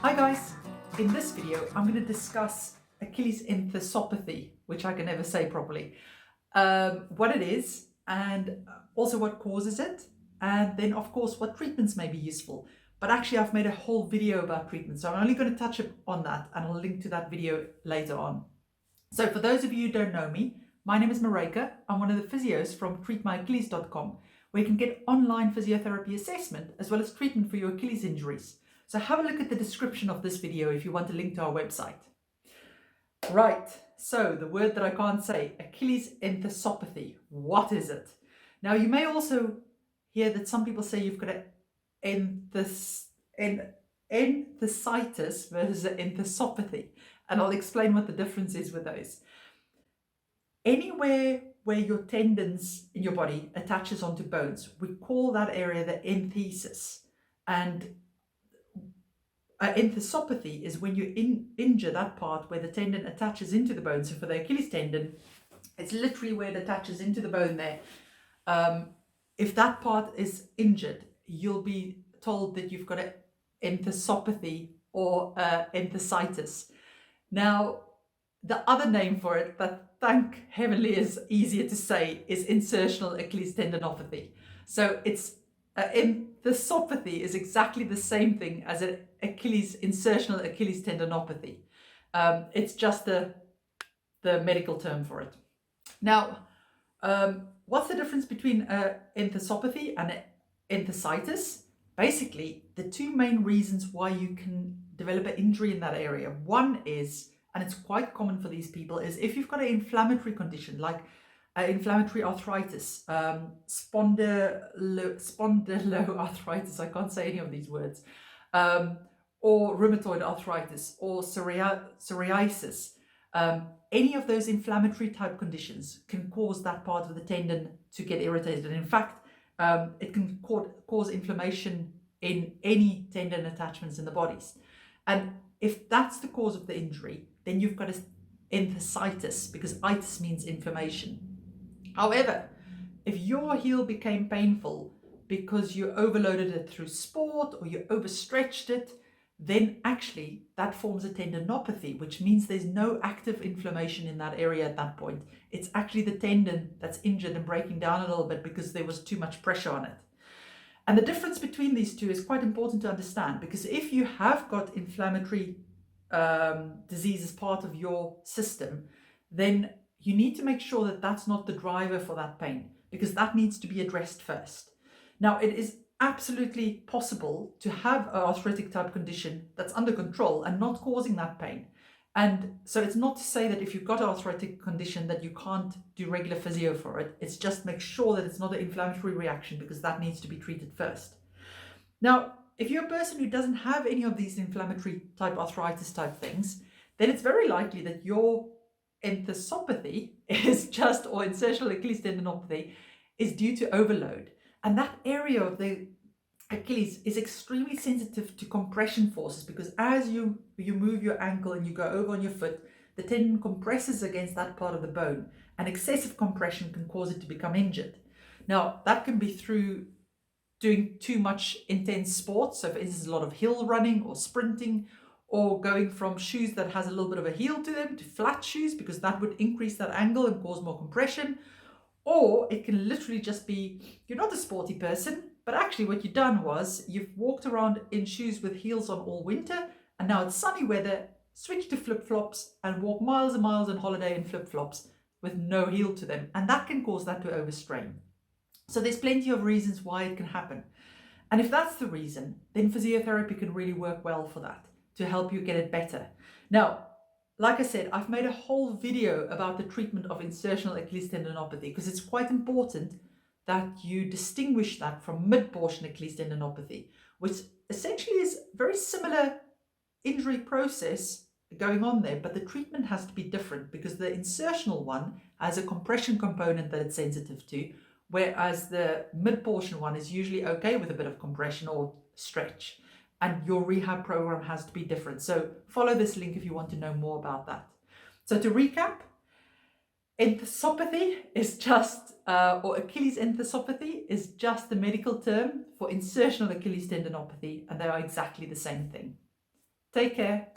Hi guys, in this video I'm going to discuss Achilles Enthesopathy, which I can never say properly, what it is and also what causes it, and then of course what treatments may be useful. But actually I've made a whole video about treatment, so I'm only going to touch on that and I'll link to that video later on. So for those of you who don't know me, my name is Maryke. I'm one of the physios from treatmyachilles.com, where you can get online physiotherapy assessment as well as treatment for your Achilles injuries. So have a look at the description of this video if you want a link to our website. Right, so the word that I can't say, Achilles Enthesopathy. What is it? Now you may also hear that some people say you've got enthesitis versus an enthesopathy, and I'll explain what the difference is with those. Anywhere where your tendons in your body attaches onto bones, we call that area the enthesis. And enthesopathy is when you injure that part where the tendon attaches into the bone. So for the Achilles tendon, it's literally where it attaches into the bone there. If that part is injured, you'll be told that you've got an enthesopathy or enthesitis. Now, the other name for it, that thank heavenly is easier to say, is insertional Achilles tendinopathy. So it's enthesopathy is exactly the same thing as an insertional Achilles tendinopathy. It's just the medical term for it. Now, what's the difference between enthesopathy and enthesitis? Basically, the two main reasons why you can develop an injury in that area. One is, and it's quite common for these people, is if you've got an inflammatory condition like inflammatory arthritis, spondyloarthritis, I can't say any of these words, or rheumatoid arthritis or psoriasis. Any of those inflammatory type conditions can cause that part of the tendon to get irritated. And in fact, it can cause inflammation in any tendon attachments in the bodies. And if that's the cause of the injury, then you've got an enthesitis, because itis means inflammation. However, if your heel became painful because you overloaded it through sport or you overstretched it, then actually that forms a tendinopathy, which means there's no active inflammation in that area at that point. It's actually the tendon that's injured and breaking down a little bit because there was too much pressure on it. And the difference between these two is quite important to understand, because if you have got inflammatory disease as part of your system, then you need to make sure that that's not the driver for that pain, because that needs to be addressed first. Now, it is absolutely possible to have an arthritic type condition that's under control and not causing that pain. And so it's not to say that if you've got an arthritic condition that you can't do regular physio for it. It's just make sure that it's not an inflammatory reaction, because that needs to be treated first. Now, if you're a person who doesn't have any of these inflammatory type arthritis type things, then it's very likely that your enthesopathy is just, or insertional Achilles tendinopathy, is due to overload. And that area of the Achilles is extremely sensitive to compression forces, because as you move your ankle and you go over on your foot, the tendon compresses against that part of the bone, and excessive compression can cause it to become injured. Now, that can be through doing too much intense sports. So for instance, a lot of hill running or sprinting, or going from shoes that has a little bit of a heel to them to flat shoes, because that would increase that angle and cause more compression. Or it can literally just be, you're not a sporty person, but actually what you've done was you've walked around in shoes with heels on all winter, and now it's sunny weather, switch to flip-flops and walk miles and miles on holiday in flip-flops with no heel to them. And that can cause that to overstrain. So there's plenty of reasons why it can happen. And if that's the reason, then physiotherapy can really work well for that, to help you get it better. Now, like I said, I've made a whole video about the treatment of insertional Achilles tendinopathy, because it's quite important that you distinguish that from mid-portion Achilles tendinopathy, which essentially is very similar injury process going on there, but the treatment has to be different, because the insertional one has a compression component that it's sensitive to, whereas the mid-portion one is usually okay with a bit of compression or stretch. And your rehab program has to be different. So follow this link if you want to know more about that. So to recap, enthesopathy is just, or Achilles enthesopathy is just the medical term for insertional Achilles tendinopathy, and they are exactly the same thing. Take care.